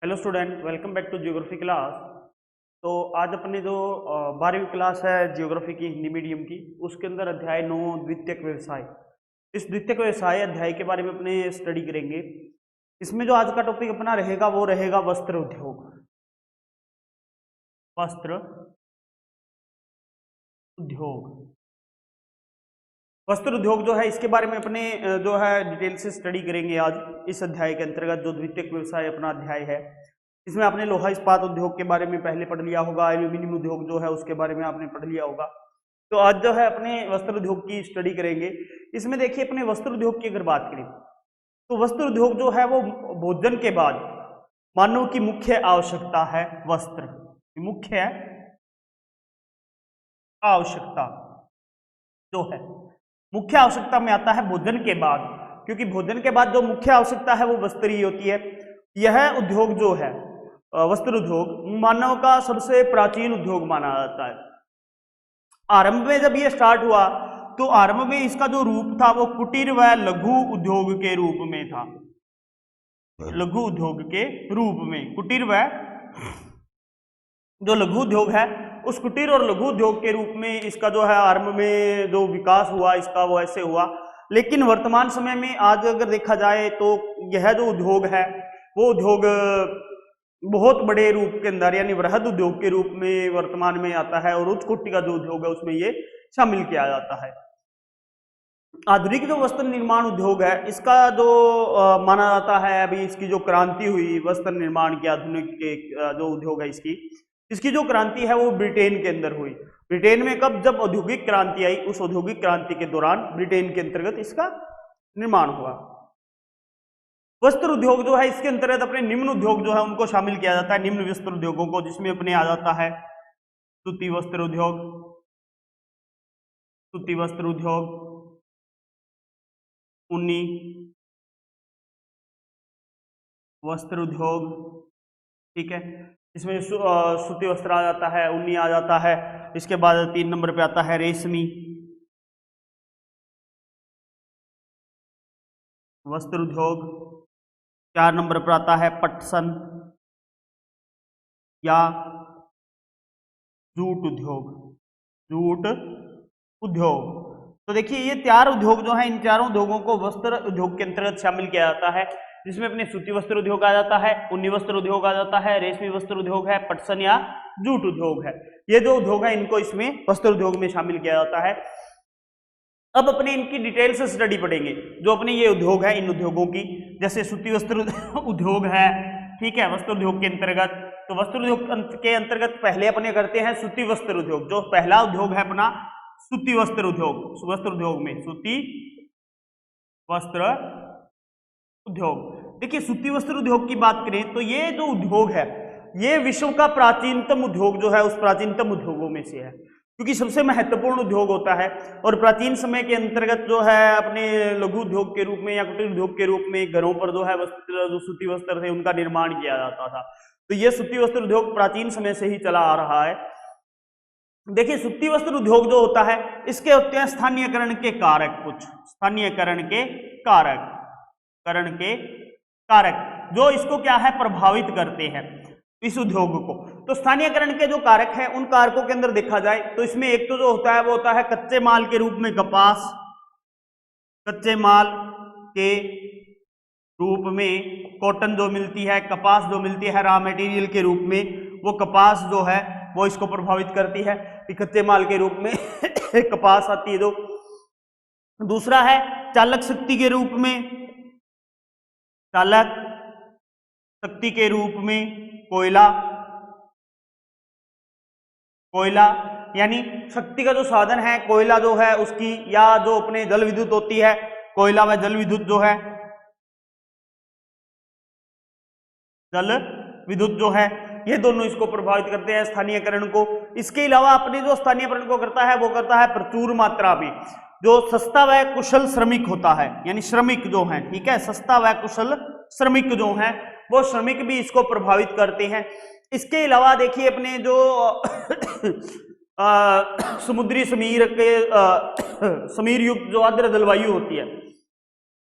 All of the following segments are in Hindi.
Hello student, welcome back to geography class. तो आज अपने जो 12वीं क्लास है जियोग्राफी की हिंदी मीडियम की, उसके अंदर अध्याय 9 द्वितीयक व्यवसाय। इस द्वितीयक व्यवसाय अध्याय के बारे में अपने स्टडी करेंगे। इसमें जो आज का टॉपिक अपना रहेगा वो रहेगा वस्त्र उद्योग। वस्त्र उद्योग, वस्त्र उद्योग जो है इसके बारे में अपने जो है डिटेल से स्टडी करेंगे आज इस अध्याय के अंतर्गत। जो द्वितीयक व्यवसाय अपना अध्याय है, इसमें आपने लोहा इस्पात उद्योग के बारे में पहले पढ़ लिया होगा, एल्यूमिनियम उद्योग जो है उसके बारे में आपने पढ़ लिया होगा। तो आज जो है अपने वस्त्र उद्योग की स्टडी करेंगे। इसमें देखिए, अपने वस्त्र उद्योग की अगर बात करें तो वस्त्र उद्योग जो है वो भोजन के बाद मानव की मुख्य आवश्यकता है। वस्त्र मुख्य आवश्यकता जो है, मुख्य आवश्यकता में आता है भोजन के बाद, क्योंकि भोजन के बाद जो मुख्य आवश्यकता है वो वस्त्र ही होती है। यह उद्योग जो है वस्त्र उद्योग मानव का सबसे प्राचीन उद्योग माना जाता है। आरंभ में जब ये स्टार्ट हुआ तो आरंभ में इसका जो रूप था वो कुटीर व लघु उद्योग के रूप में था। लघु उद्योग के रूप में, कुटीर व जो लघु उद्योग है उस कुटीर और लघु उद्योग के रूप में इसका जो है आरंभ में जो विकास हुआ इसका वो ऐसे हुआ। लेकिन वर्तमान समय में आज अगर देखा जाए तो यह जो उद्योग है वो उद्योग बहुत बड़े रूप के अंदर यानी वृहद उद्योग के रूप में वर्तमान में आता है, और उच्च कोटि का जो उद्योग है उसमें ये शामिल किया जाता है। आधुनिक जो वस्त्र निर्माण उद्योग है इसका जो माना जाता है, अभी इसकी जो क्रांति हुई वस्त्र निर्माण की, आधुनिक के जो उद्योग है इसकी जो क्रांति है वो ब्रिटेन के अंदर हुई। ब्रिटेन में कब, जब औद्योगिक क्रांति आई, उस औद्योगिक क्रांति के दौरान ब्रिटेन के अंतर्गत इसका निर्माण हुआ। वस्त्र उद्योग जो है इसके अंतर्गत अपने निम्न उद्योग जो है उनको शामिल किया जाता है, निम्न वस्त्र उद्योगों को, जिसमें अपने आ जाता है सूती वस्त्र उद्योग, सूती वस्त्र उद्योग, ऊनी वस्त्र उद्योग, ठीक है, इसमें सूती वस्त्र आ जाता है, ऊनी आ जाता है। इसके बाद 3 नंबर पे आता है रेशमी वस्त्र उद्योग, 4 नंबर पर आता है पटसन या जूट उद्योग, जूट उद्योग। तो देखिए ये 4 उद्योग जो है, इन चारों उद्योगों को वस्त्र उद्योग के अंतर्गत शामिल किया जाता है, जिसमें अपने सूती वस्त्र उद्योग आ जाता है, ऊनी वस्त्र उद्योग आ जाता है, रेशमी वस्त्र उद्योग है, पटसन या जूट उद्योग है। ये जो उद्योग है इनको इसमें वस्त्र उद्योग में शामिल किया जाता है। अब अपने इनकी डिटेल से स्टडी पढ़ेंगे जो अपने ये उद्योग है, इन उद्योगों की। जैसे सूती वस्त्र उद्योग है, ठीक है, वस्त्र उद्योग के अंतर्गत। तो वस्त्र उद्योग के अंतर्गत पहले अपने करते हैं सूती वस्त्र उद्योग। जो पहला उद्योग है अपना सूती वस्त्र उद्योग, वस्त्र उद्योग में सूती वस्त्र उद्योग। देखिए सूती वस्त्र उद्योग की बात करें तो ये जो उद्योग है ये विश्व का प्राचीनतम उद्योग जो है उस प्राचीनतम उद्योगों में से है, क्योंकि सबसे महत्वपूर्ण उद्योग होता है। और प्राचीन समय के अंतर्गत जो है अपने लघु उद्योग के रूप में या कुटीर उद्योग के रूप में घरों पर जो है वस्त्र, जो सूती वस्त्र थे उनका निर्माण किया जाता था। तो ये सूती वस्त्र उद्योग प्राचीन समय से ही चला आ रहा है। देखिए सूती वस्त्र उद्योग जो होता है इसके होते हैं स्थानीयकरण के कारक, कुछ स्थानीयकरण के कारक, करण के कारक जो इसको क्या है प्रभावित करते हैं इस उद्योग को। तो स्थानीयकरण के जो कारक हैं उन कारकों के अंदर देखा जाए तो इसमें एक तो जो होता है वो होता है कच्चे माल के रूप में कपास, कच्चे माल के रूप में कॉटन जो मिलती है, कपास जो मिलती है रॉ मटेरियल के रूप में, वो कपास जो है वो इसको प्रभावित करती है कि कच्चे माल के रूप में कपास आती है। जो दूसरा है चालक शक्ति के रूप में, चालक शक्ति के रूप में कोयला, कोयला यानी शक्ति का जो साधन है कोयला जो है उसकी, या जो अपने जल विद्युत होती है, कोयला व जल विद्युत जो है, जल विद्युत जो है, ये दोनों इसको प्रभावित करते हैं स्थानीयकरण को। इसके अलावा अपने जो स्थानीयकरण को करता है वो करता है प्रचुर मात्रा में जो सस्ता व कुशल श्रमिक होता है, यानी श्रमिक जो है, ठीक है, सस्ता व कुशल श्रमिक जो है वो श्रमिक भी इसको प्रभावित करते हैं। इसके अलावा देखिए अपने जो समुद्री समीर के समीर युक्त जो आर्द्र जलवायु होती है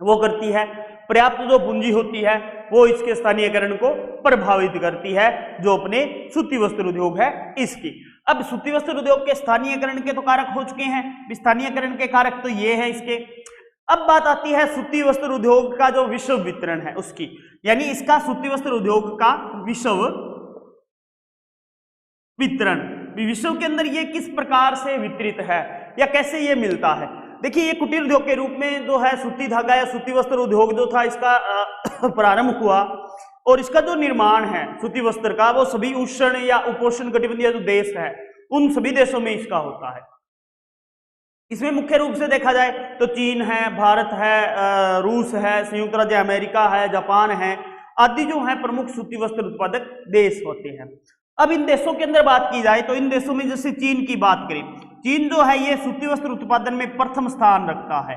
वो करती है। पर्याप्त जो पूंजी होती है वो इसके स्थानीयकरण को प्रभावित करती है, जो अपने सूती वस्त्र उद्योग है इसकी। अब सूती वस्त्र उद्योग के स्थानीयकरण के तो कारक हो चुके हैं, स्थानीयकरण के कारक तो ये है इसके। अब बात आती है सूती वस्त्र उद्योग का जो विश्व वितरण है उसकी, यानी इसका सूती वस्त्र उद्योग का विश्व वितरण, विश्व के अंदर ये किस प्रकार से वितरित है या कैसे ये मिलता है। देखिए, ये कुटीर उद्योग के रूप में जो है सूती धागा या सूती वस्त्र उद्योग जो था इसका प्रारंभ हुआ, और इसका जो निर्माण है सूती वस्त्र का वो सभी उष्ण या उपोष्ण कटिबंधीय जो देश है उन सभी देशों में इसका होता है। इसमें मुख्य रूप से देखा जाए तो चीन है, भारत है, रूस है, संयुक्त राज्य अमेरिका है, जापान है आदि जो है प्रमुख सूती वस्त्र उत्पादक देश होते हैं। अब इन देशों के अंदर बात की जाए तो इन देशों में जैसे चीन की बात करें, चीन जो है ये सूती वस्त्र उत्पादन में प्रथम स्थान रखता है।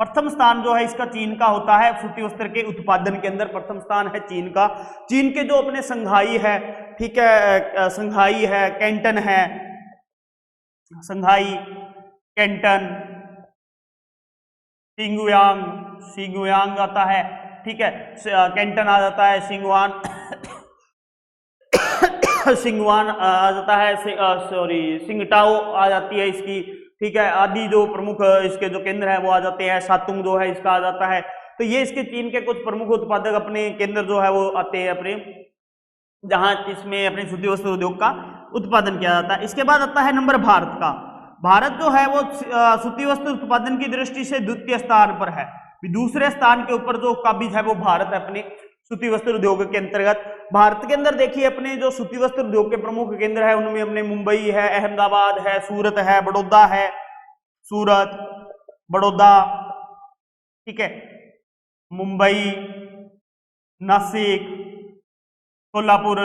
प्रथम स्थान जो है इसका चीन का होता है, सूती वस्त्र के उत्पादन के अंदर प्रथम स्थान है चीन का। चीन के जो अपने संघाई है, ठीक है, संघाई है, कैंटन है, संघाई, कैंटन, सिंगुयांग आता है, ठीक है, कैंटन आ जाता है, सिंगवान आ जाता है, सिंगटाओ आ जाती है इसकी, ठीक है, आदि जो प्रमुख इसके जो केंद्र है वो आ जाते हैं, शातुंग जो है इसका आ जाता है। तो ये इसके चीन के कुछ प्रमुख उत्पादक अपने केंद्र जो है वो आते हैं अपने, जहां इसमें अपने सूती वस्त्र उद्योग का उत्पादन किया जाता है। इसके बाद आता है नंबर भारत का। भारत जो है वो सूती वस्त्र उत्पादन की दृष्टि से द्वितीय स्थान पर है। दूसरे स्थान के ऊपर जो काबिज है वो भारत है अपने सूती वस्त्र उद्योग के अंतर्गत। भारत के अंदर देखिए अपने जो सूती वस्त्र उद्योग के प्रमुख केंद्र है उनमें अपने मुंबई है, अहमदाबाद है, सूरत है, बड़ौदा है, सूरत, बड़ौदा, ठीक है, मुंबई, नासिक, सोलापुर,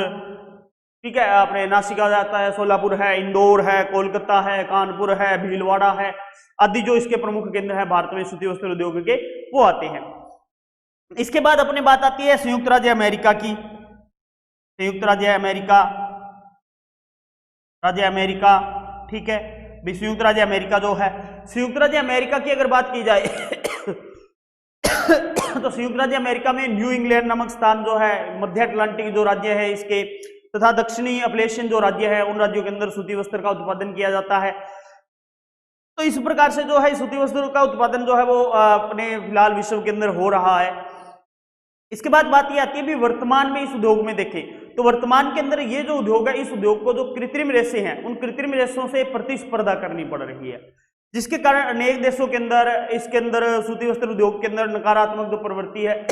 ठीक है, अपने नासिक आ जाता है, सोलापुर है, इंदौर है, कोलकाता है, कानपुर है, भीलवाड़ा है आदि जो इसके प्रमुख केंद्र है भारत में सूती वस्त्र उद्योग के वो आते हैं। इसके बाद अपने बात आती है संयुक्त राज्य अमेरिका की। संयुक्त राज्य अमेरिका, ठीक है, संयुक्त राज्य अमेरिका जो है, संयुक्त राज्य अमेरिका की अगर बात की जाए तो संयुक्त राज्य अमेरिका में न्यू इंग्लैंड नामक स्थान जो है, मध्य अटलांटिक जो राज्य है इसके तथा दक्षिणी अपलेशियन जो राज्य है उन राज्यों के अंदर सूती वस्त्र का उत्पादन किया जाता है। तो इस प्रकार से जो है सूती वस्त्र का उत्पादन जो है वो अपने फिलहाल विश्व के अंदर हो रहा है। इसके बाद बात ये आती है भी वर्तमान में इस उद्योग में देखें तो वर्तमान के अंदर ये जो उद्योग है इस उद्योग को जो कृत्रिम रेशे हैं उन कृत्रिम रेशों से प्रतिस्पर्धा करनी पड़ रही है, जिसके कारण अनेक देशों के अंदर इसके अंदर सूती वस्त्र उद्योग के अंदर नकारात्मक जो प्रवृत्ति है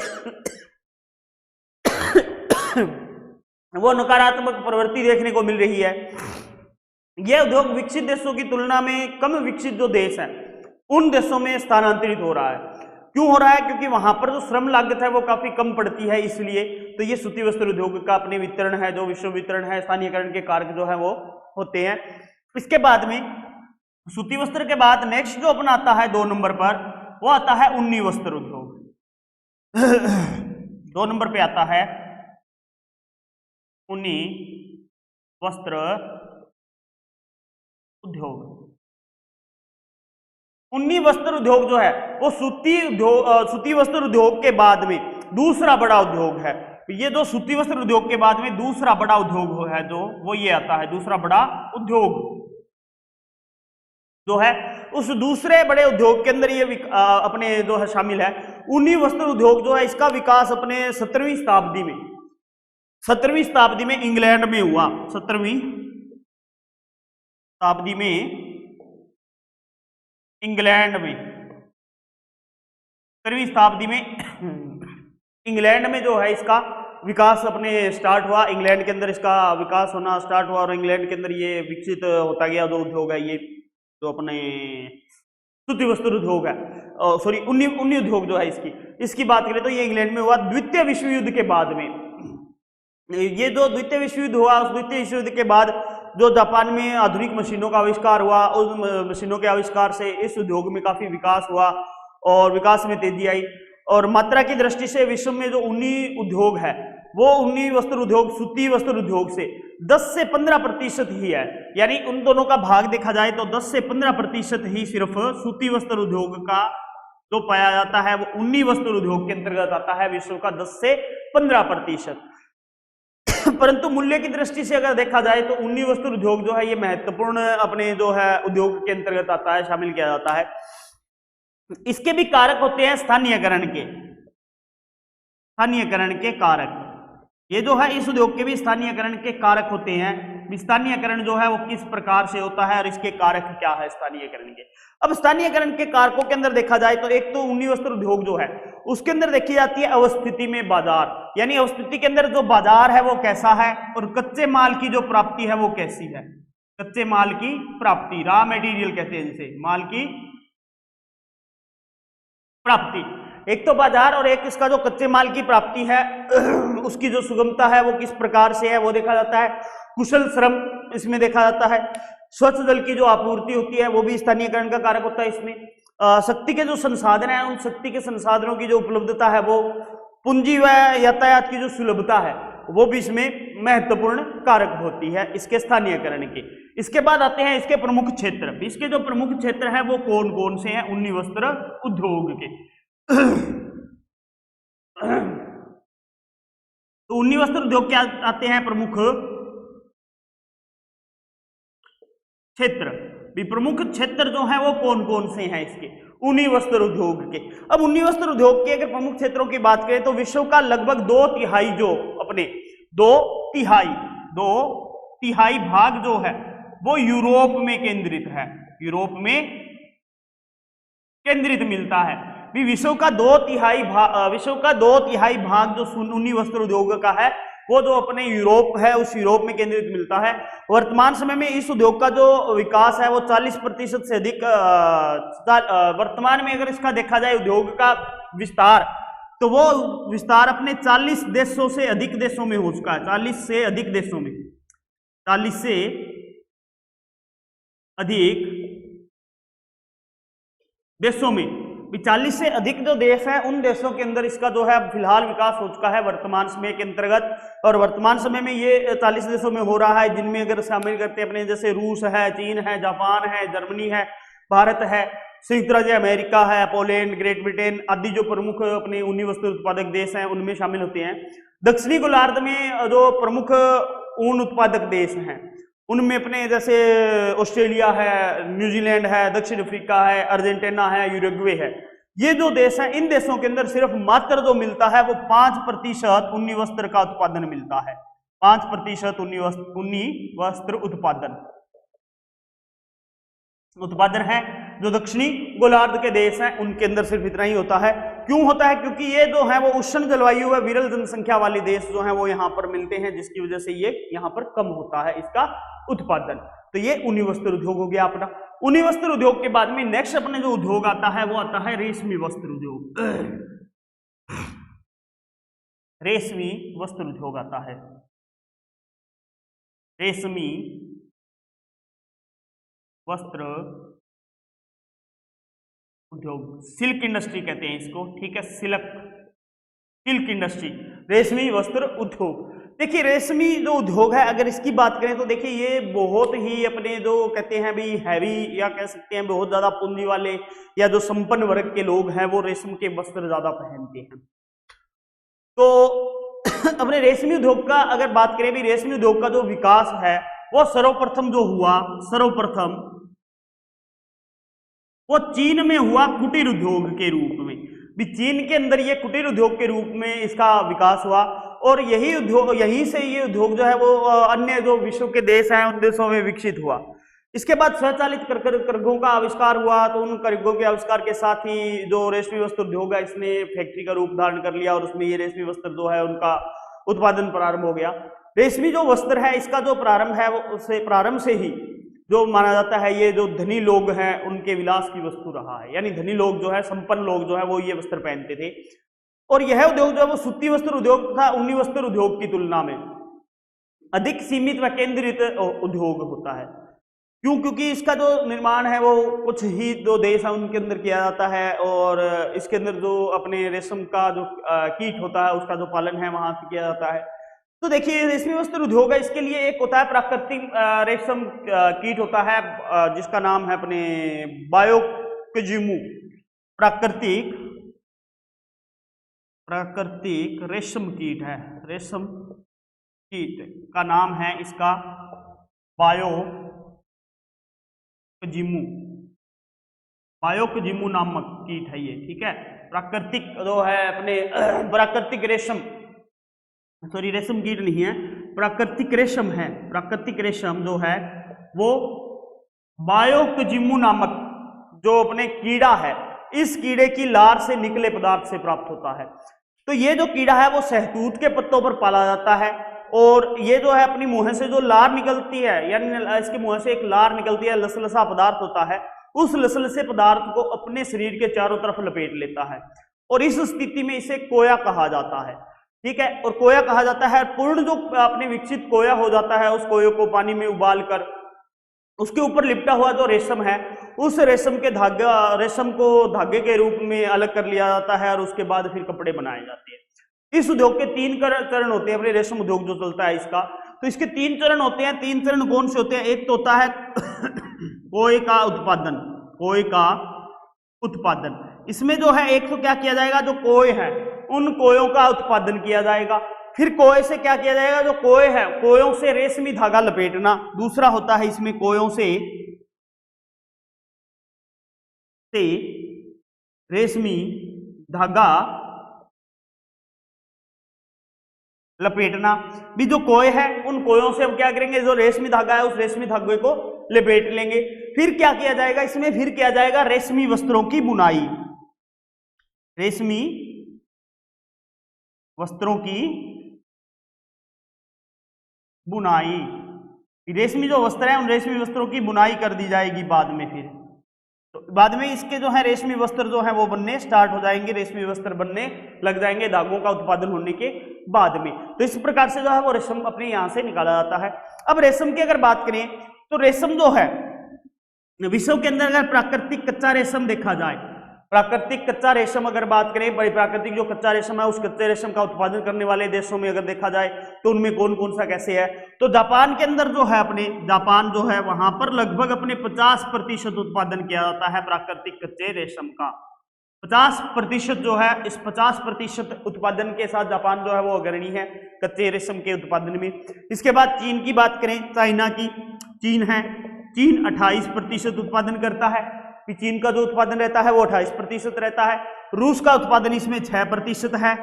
वो नकारात्मक प्रवृत्ति देखने को मिल रही है। यह उद्योग विकसित देशों की तुलना में कम विकसित जो देश हैं उन देशों में स्थानांतरित हो रहा है। क्यों हो रहा है? क्योंकि वहां पर जो श्रम लागत है वो काफी कम पड़ती है, इसलिए तो ये सूती वस्त्र उद्योग का अपने वितरण है, जो विश्व वितरण है, स्थानीयकरण के कारक जो है वो होते हैं। इसके बाद में सूती वस्त्र के बाद नेक्स्ट जो अपना आता है 2 नंबर पर वो आता है उन्नी वस्त्र उद्योग। 2 नंबर पे आता है उन्नी वस्त्र उद्योग। उन्नी वस्त्र उद्योग जो है वो सूती वस्त्र उद्योग के बाद में दूसरा बड़ा उद्योग है। ये जो सूती वस्त्र उद्योग के बाद में दूसरा बड़ा उद्योग है जो वो ये आता है, दूसरा बड़ा उद्योग जो है उस दूसरे बड़े उद्योग के अंदर ये अपने जो है शामिल है। उन्नी वस्त्र उद्योग जो है इसका विकास अपने 17वीं शताब्दी में इंग्लैंड में हुआ। 17वीं शताब्दी में इंग्लैंड में 17वीं शताब्दी में इंग्लैंड में जो है इसका विकास अपने स्टार्ट हुआ। इंग्लैंड के अंदर इसका विकास होना स्टार्ट हुआ और इंग्लैंड के अंदर ये विकसित होता गया जो उद्योग है, ये जो अपने सूती वस्त्र उद्योग है, सॉरी उन्नी उद्योग जो है इसकी बात करें तो ये इंग्लैंड में हुआ। द्वितीय विश्व युद्ध के बाद में ये जो द्वितीय विश्व युद्ध हुआ, उस द्वितीय विश्व युद्ध के बाद जो जापान में आधुनिक मशीनों का आविष्कार हुआ, उस मशीनों के आविष्कार से इस उद्योग में काफी विकास हुआ और विकास में तेजी आई। और मात्रा की दृष्टि से विश्व में जो उन्नी उद्योग है वो उन्नी वस्त्र उद्योग सूती वस्त्र उद्योग से 10 से 15% ही है। यानी उन दोनों का भाग देखा जाए तो 10 से 15% ही सिर्फ सूती वस्त्र उद्योग का जो पाया जाता है वो उन्नी वस्त्र उद्योग के अंतर्गत आता है, विश्व का 10 से 15%। परंतु मूल्य की दृष्टि से अगर देखा जाए तो उन्नी वस्त्र उद्योग जो है ये महत्वपूर्ण अपने जो है उद्योग के अंतर्गत आता है, शामिल किया जाता है। इसके भी कारक होते हैं स्थानीयकरण के कारक। ये जो है इस उद्योग के भी स्थानीयकरण के कारक होते हैं। स्थानीयकरण जो है वो किस प्रकार से होता है और इसके कारक क्या है स्थानीयकरण के। अब स्थानीयकरण के कारकों के अंदर देखा जाए तो एक तो उन्नी वस्त्र उद्योग जो है उसके अंदर देखी जाती है अवस्थिति में बाजार, यानी अवस्थिति के अंदर जो बाजार है वो कैसा है और कच्चे माल की जो प्राप्ति है वो कैसी है। कच्चे माल की प्राप्ति, रॉ मटेरियल कहते हैं जिसे, माल की प्राप्ति, एक तो बाजार और एक इसका जो कच्चे माल की प्राप्ति है उसकी जो सुगमता है वो किस प्रकार से है वो देखा जाता है। कुशल श्रम इसमें देखा जाता है। स्वच्छ जल की जो आपूर्ति होती है वो भी स्थानीयकरण का कारक होता है इसमें। शक्ति के जो संसाधन है उन शक्ति के संसाधनों की जो उपलब्धता है वो, पूंजी व यातायात की जो सुलभता है वो भी इसमें महत्वपूर्ण कारक होती है इसके स्थानीयकरण के। इसके बाद आते हैं इसके प्रमुख क्षेत्र। इसके जो प्रमुख क्षेत्र है वो कौन कौन से हैं उन्नी वस्त्र उद्योग के। तो उन्नी वस्त्र उद्योग के आते हैं प्रमुख क्षेत्र। भी प्रमुख क्षेत्र जो है वो कौन कौन से हैं इसके उन्नी वस्त्र उद्योग के। अब उन्नी वस्त्र उद्योग के अगर प्रमुख क्षेत्रों की बात करें तो विश्व का लगभग 2/3 जो अपने 2/3 भाग जो है वो यूरोप में केंद्रित है, यूरोप में केंद्रित मिलता है। भी विश्व का 2/3 भाग जो उन्नी वस्त्र उद्योग का है वो जो अपने यूरोप है उस यूरोप में केंद्रित मिलता है। वर्तमान समय में इस उद्योग का जो विकास है वो 40% से अधिक, वर्तमान में अगर इसका देखा जाए उद्योग का विस्तार तो वो विस्तार अपने 40 देशों से अधिक देशों में हो चुका है। 40 से अधिक देशों में, 40 से अधिक देशों में, 40 से अधिक जो देश है उन देशों के अंदर इसका जो है फिलहाल विकास हो चुका है वर्तमान समय के अंतर्गत। और वर्तमान समय में ये 40 देशों में हो रहा है, जिनमें अगर शामिल करते हैं अपने जैसे रूस है, चीन है, जापान है, जर्मनी है, भारत है, संयुक्त राज्य अमेरिका है, पोलैंड, ग्रेट ब्रिटेन आदि जो प्रमुख अपने उन्नी वस्त्र उत्पादक देश हैं उनमें शामिल होते हैं। दक्षिणी गोलार्ध में जो प्रमुख ऊन उत्पादक देश हैं उनमें अपने जैसे ऑस्ट्रेलिया है, न्यूजीलैंड है, दक्षिण अफ्रीका है, अर्जेंटीना है, यूरुग्वे है, ये जो देश है इन देशों के अंदर सिर्फ मात्र जो मिलता है वो 5% उन्नी वस्त्र का उत्पादन मिलता है। 5% उन्नी वस्त्र उत्पादन है जो दक्षिणी गोलार्ध के देश हैं उनके अंदर सिर्फ इतना ही होता है। क्यों होता है? क्योंकि ये जो है वो उष्ण जलवायु व विरल जनसंख्या वाले देश जो हैं वो यहाँ पर मिलते हैं, जिसकी वजह से ये यहाँ पर कम होता है इसका उत्पादन। तो ये ऊनी वस्त्र उद्योग हो गया अपना। ऊनी वस्त्र उद्योग के बाद में नेक्स्ट अपने जो उद्योग आता है वो आता है रेशमी वस्त्र उद्योग। रेशमी वस्त्र उद्योग आता है, रेशमी वस्त्र उद्योग, सिल्क इंडस्ट्री कहते हैं इसको, ठीक है, सिल्क इंडस्ट्री, रेशमी वस्त्र उद्योग। देखिए रेशमी जो उद्योग है अगर इसकी बात करें तो देखिए ये बहुत ही अपने जो कहते हैं भी हैवी या कह सकते हैं बहुत ज्यादा पूंजी वाले या जो संपन्न वर्ग के लोग हैं वो रेशम के वस्त्र ज्यादा पहनते हैं। तो अपने रेशमी उद्योग का अगर बात करें भी, रेशमी उद्योग का जो विकास है वो सर्वप्रथम जो हुआ, सर्वप्रथम वो चीन में हुआ कुटीर उद्योग के रूप में। भी चीन के अंदर ये कुटीर उद्योग के रूप में इसका विकास हुआ और यही उद्योग, यहीं से ये उद्योग जो है वो अन्य जो विश्व के देश हैं उन देशों में विकसित हुआ। इसके बाद स्वचालित करघों का आविष्कार हुआ, तो उन करघों के आविष्कार के साथ ही जो रेशमी वस्त्र उद्योग है इसने फैक्ट्री का रूप धारण कर लिया और उसमें ये रेशमी वस्त्र जो है उनका उत्पादन प्रारंभ हो गया। रेशमी जो वस्त्र है इसका जो प्रारंभ है वो उससे प्रारंभ से ही जो माना जाता है ये जो धनी लोग हैं उनके विलास की वस्तु रहा है, यानी धनी लोग जो है, संपन्न लोग जो है वो ये वस्त्र पहनते थे। और यह उद्योग जो है वो सूती वस्त्र उद्योग था ऊनी वस्त्र उद्योग की तुलना में अधिक सीमित व केंद्रित उद्योग होता है। क्यों? क्योंकि इसका जो निर्माण है वो कुछ ही जो देश है उनके अंदर किया जाता है और इसके अंदर जो अपने रेशम का जो कीट होता है उसका जो पालन है वहां से किया जाता है। तो देखिए रेशमी वस्त्र उद्योग है, इसके लिए एक होता है प्राकृतिक रेशम कीट होता है जिसका नाम है अपने बायोक्जिमू, प्राकृतिक रेशम कीट है। रेशम कीट का नाम है इसका बायोकजिमू नामक कीट है ये, ठीक है। प्राकृतिक जो है अपने प्राकृतिक रेशम, सॉरी रेशम कीट नहीं है, प्राकृतिक रेशम है। प्राकृतिक रेशम जो है वो बायोकजिमू नामक जो अपने कीड़ा है, इस कीड़े की लार से निकले पदार्थ से प्राप्त होता है। तो ये जो कीड़ा है वो सहतूत के पत्तों पर पाला जाता है, और ये जो है अपनी मुंह से जो लार निकलती है, यानी इसके मुंह से एक लार निकलती है, लसलसा पदार्थ होता है, उस लसलसे पदार्थ को अपने शरीर के चारों तरफ लपेट लेता है, और इस स्थिति में इसे कोया कहा जाता है, ठीक है। और कोया कहा जाता है, पूर्ण जो अपने विकसित कोया हो जाता है, उस कोये को पानी में उबाल कर उसके ऊपर लिपटा हुआ जो रेशम है, उस रेशम को धागे के रूप में अलग कर लिया जाता है, और उसके बाद फिर कपड़े बनाए जाते हैं। इस उद्योग के 3 चरण होते हैं। अपने रेशम उद्योग जो चलता है इसका, तो इसके 3 चरण होते हैं। 3 चरण कौन से होते हैं? एक तो होता है कोय का उत्पादन। इसमें जो है एक तो क्या किया जाएगा, जो कोय है उन कोयों का उत्पादन किया जाएगा। फिर कोय से क्या किया जाएगा, जो कोय है कोयों से रेशमी धागा लपेटना। दूसरा होता है इसमें कोयों से रेशमी धागा लपेटना। भी जो कोय है उन कोयों से हम क्या करेंगे, जो रेशमी धागा है उस रेशमी धागे को लपेट लेंगे। फिर क्या किया जाएगा इसमें, फिर किया जाएगा रेशमी वस्त्रों की बुनाई। रेशमी वस्त्रों की बुनाई, रेशमी जो वस्त्र है उन रेशमी वस्त्रों की बुनाई कर दी जाएगी बाद में। फिर तो बाद में इसके जो है रेशमी वस्त्र जो है वो बनने स्टार्ट हो जाएंगे, रेशमी वस्त्र बनने लग जाएंगे धागों का उत्पादन होने के बाद में। तो इस प्रकार से जो है वो रेशम अपने यहां से निकाला जाता है। अब रेशम की अगर बात करें तो रेशम जो है विश्व के अंदर अगर प्राकृतिक कच्चा रेशम देखा जाए, प्राकृतिक कच्चा रेशम अगर बात करें, प्राकृतिक जो कच्चा रेशम है उस कच्चे रेशम का उत्पादन करने वाले देशों में अगर देखा जाए तो उनमें कौन कौन सा कैसे है, तो जापान के अंदर जो है अपने जापान जो है वहां पर लगभग अपने 50% उत्पादन किया जाता है प्राकृतिक कच्चे रेशम का। 50% जो है, इस 50% उत्पादन के साथ जापान जो है वो अग्रणी है कच्चे रेशम के उत्पादन में। इसके बाद चीन की बात करें, चाइना की, चीन है, चीन 28% उत्पादन करता है। कि चीन का जो उत्पादन रहता है वो 28% रहता है। रूस का उत्पादन इसमें 6% है।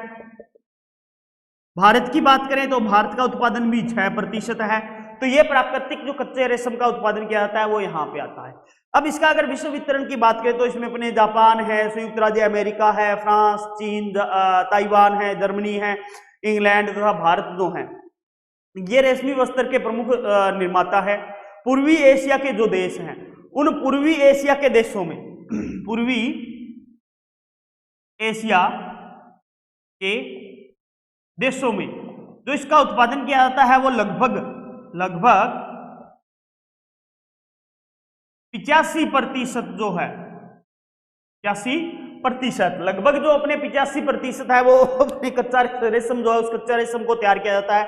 भारत की बात करें तो भारत का उत्पादन भी 6% है। तो ये प्राकृतिक जो कच्चे रेशम का उत्पादन किया जाता है वो यहाँ पे आता है। अब इसका अगर विश्व वितरण की बात करें तो इसमें अपने जापान है, संयुक्त राज्य अमेरिका है, फ्रांस, चीन, ताइवान है, जर्मनी है, इंग्लैंड तथा भारत जो है ये रेशमी वस्त्र के प्रमुख निर्माता है। पूर्वी एशिया के जो देश हैं उन पूर्वी एशिया के देशों में, पूर्वी एशिया के देशों में जो इसका उत्पादन किया जाता है वो लगभग 85% जो है, 85% लगभग जो अपने 85% है वो अपने कच्चा रेशम जो है उस कच्चा रेशम को तैयार किया जाता है।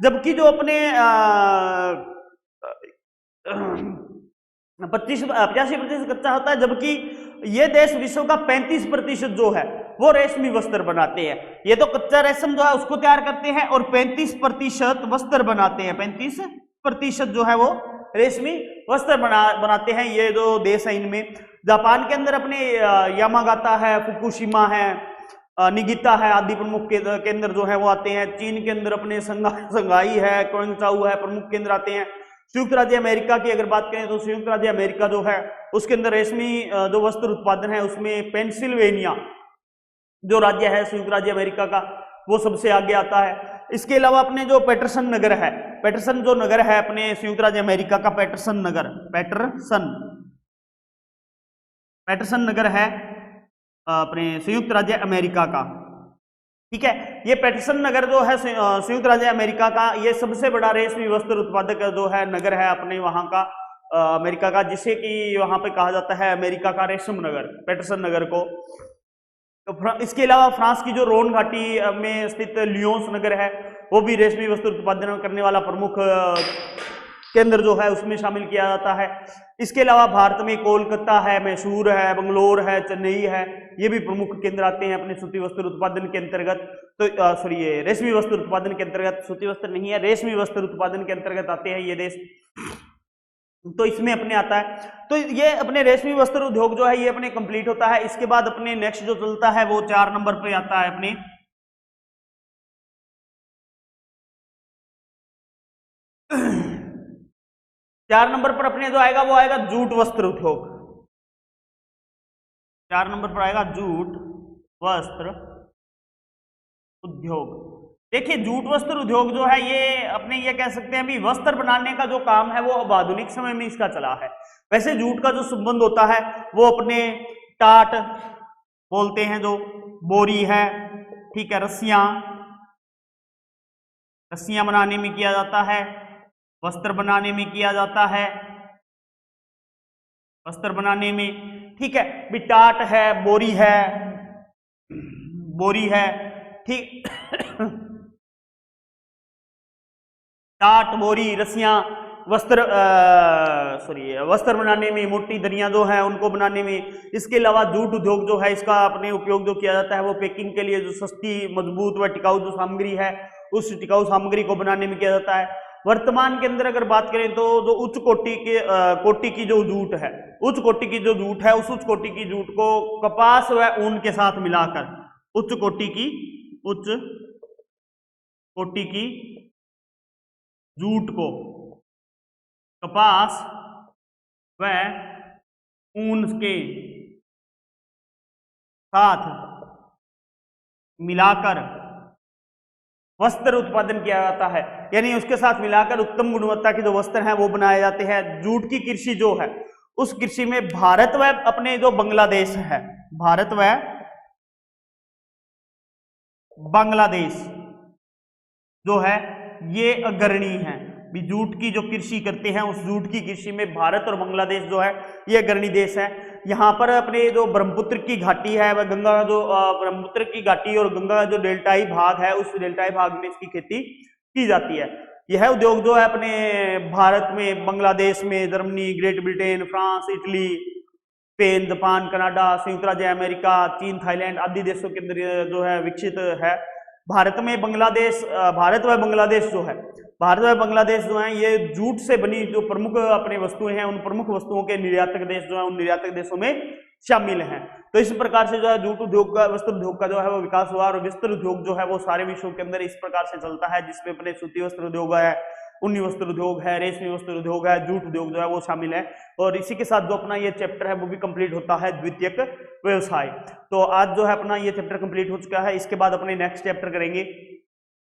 जबकि जो अपने 85% कच्चा होता है, जबकि ये देश विश्व का 35% जो है वो रेशमी वस्त्र बनाते हैं। ये तो कच्चा रेशम जो है उसको तैयार करते हैं और 35% वस्त्र बनाते हैं, 35% जो है वो रेशमी वस्त्र बनाते हैं ये जो देश है इनमें। जापान के अंदर अपने यामागाता है, फुकुशिमा है, निगिता है आदि प्रमुख केंद्र जो है वो आते हैं। चीन के अंदर अपने संघाई है, क्वांगचाऊ है, प्रमुख केंद्र आते हैं। संयुक्त राज्य अमेरिका की अगर बात करें तो संयुक्त राज्य अमेरिका जो है उसके अंदर रेशमी जो वस्त्र उत्पादन है उसमें पेंसिल्वेनिया जो राज्य है संयुक्त राज्य अमेरिका का वो सबसे आगे आता है। इसके अलावा अपने जो पैटरसन नगर है, पैटरसन जो नगर है अपने संयुक्त राज्य अमेरिका का, पैटरसन नगर, पैटरसन नगर है अपने संयुक्त राज्य अमेरिका का, ठीक है। ये पैटरसन नगर जो है संयुक्त राज्य अमेरिका का ये सबसे बड़ा रेशमी वस्त्र उत्पादक जो है नगर है अपने वहां का अमेरिका का, जिसे कि वहां पे कहा जाता है अमेरिका का रेशम नगर, पैटरसन नगर को। तो इसके अलावा फ्रांस की जो रोन घाटी में स्थित लियोन्स नगर है वो भी रेशमी वस्त्र उत्पादन करने वाला प्रमुख के अंदर जो है उसमें शामिल किया जाता है। इसके अलावा भारत में कोलकाता है, मैसूर है, बंगलोर है, चेन्नई है, ये भी प्रमुख केंद्र आते हैं अपने सूती वस्त्र उत्पादन के अंतर्गत। तो सॉरी, ये रेशमी वस्त्र उत्पादन के अंतर्गत, सूती वस्त्र नहीं है, रेशमी वस्त्र उत्पादन के अंतर्गत आते हैं ये देश, तो इसमें अपने आता है। तो ये अपने रेशमी वस्त्र उद्योग जो है ये अपने कंप्लीट होता है। इसके बाद अपने नेक्स्ट जो चलता है वो 4 नंबर पे आता है अपने 4 नंबर पर अपने जो आएगा वो आएगा जूट वस्त्र उद्योग। 4 नंबर पर आएगा जूट वस्त्र उद्योग। देखिए जूट वस्त्र उद्योग जो है ये अपने ये कह सकते हैं भी वस्त्र बनाने का जो काम है वो अब आधुनिक समय में इसका चला है। वैसे जूट का जो संबंध होता है वो अपने टाट बोलते हैं, जो बोरी है, ठीक है, रस्सियां बनाने में किया जाता है, वस्त्र बनाने में किया जाता है, वस्त्र बनाने में, ठीक है भी टाट है, बोरी है, ठीक टाट, बोरी, रस्सियां, वस्त्र बनाने में, मोटी दरियां जो है उनको बनाने में। इसके अलावा जूट उद्योग जो है इसका अपने उपयोग जो किया जाता है वो पैकिंग के लिए जो सस्ती, मजबूत व टिकाऊ जो सामग्री है उस टिकाऊ सामग्री को बनाने में किया जाता है। वर्तमान के अंदर अगर बात करें तो जो उच्च कोटि की जो जूट है, उच्च कोटि की जो जूट है उस उच्च कोटि की जूट को कपास व ऊन के साथ मिलाकर उच्च कोटि की जूट को कपास व ऊन के साथ मिलाकर वस्त्र उत्पादन किया जाता है। यानी उसके साथ मिलाकर उत्तम गुणवत्ता के जो वस्त्र हैं वो बनाए जाते हैं। जूट की कृषि जो है उस कृषि में भारत व अपने जो बांग्लादेश है, भारत व बांग्लादेश जो है ये अग्रणी है। जूट की जो कृषि करते हैं उस जूट की कृषि में भारत और बांग्लादेश जो है ये अग्रणी देश है। यहाँ पर अपने जो ब्रह्मपुत्र की घाटी है वह गंगा जो ब्रह्मपुत्र की घाटी और गंगा का जो डेल्टाई भाग है उस डेल्टाई भाग में इसकी खेती की जाती है। यह उद्योग जो है अपने भारत में, बांग्लादेश में, Germany, great Britain, France, Italy, Spain, Japan, Canada, संयुक्त राज्य अमेरिका, चीन, थाईलैंड आदि देशों के अंदर जो है विकसित है। भारत व बांग्लादेश जो है ये जूट से बनी जो प्रमुख अपने वस्तुएं हैं उन प्रमुख वस्तुओं के निर्यातक देश जो है उन निर्यातक देशों में शामिल हैं। तो इस प्रकार से जो है जूट उद्योग का, वस्त्र उद्योग का जो है वो विकास हुआ और वस्त्र उद्योग जो है वो सारे विश्व के अंदर इस प्रकार से चलता है, जिसमें अपने सूती वस्त्र उद्योग है, ऊनी वस्त्र उद्योग है, रेशमी वस्त्र उद्योग है, जूट उद्योग जो है वो शामिल है। और इसी के साथ जो अपना ये चैप्टर है वो भी कंप्लीट होता है, द्वितीयक व्यवसाय। तो आज जो है अपना ये चैप्टर कंप्लीट हो चुका है। इसके बाद अपने नेक्स्ट चैप्टर करेंगे।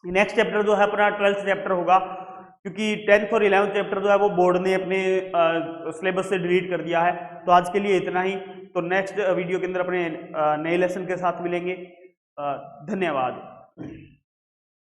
नेक्स्ट चैप्टर जो है अपना 12th चैप्टर होगा, क्योंकि 10th और 11th चैप्टर जो है वो बोर्ड ने अपने सिलेबस से डिलीट कर दिया है। तो आज के लिए इतना ही। तो नेक्स्ट वीडियो के अंदर अपने नए लेसन के साथ मिलेंगे। धन्यवाद।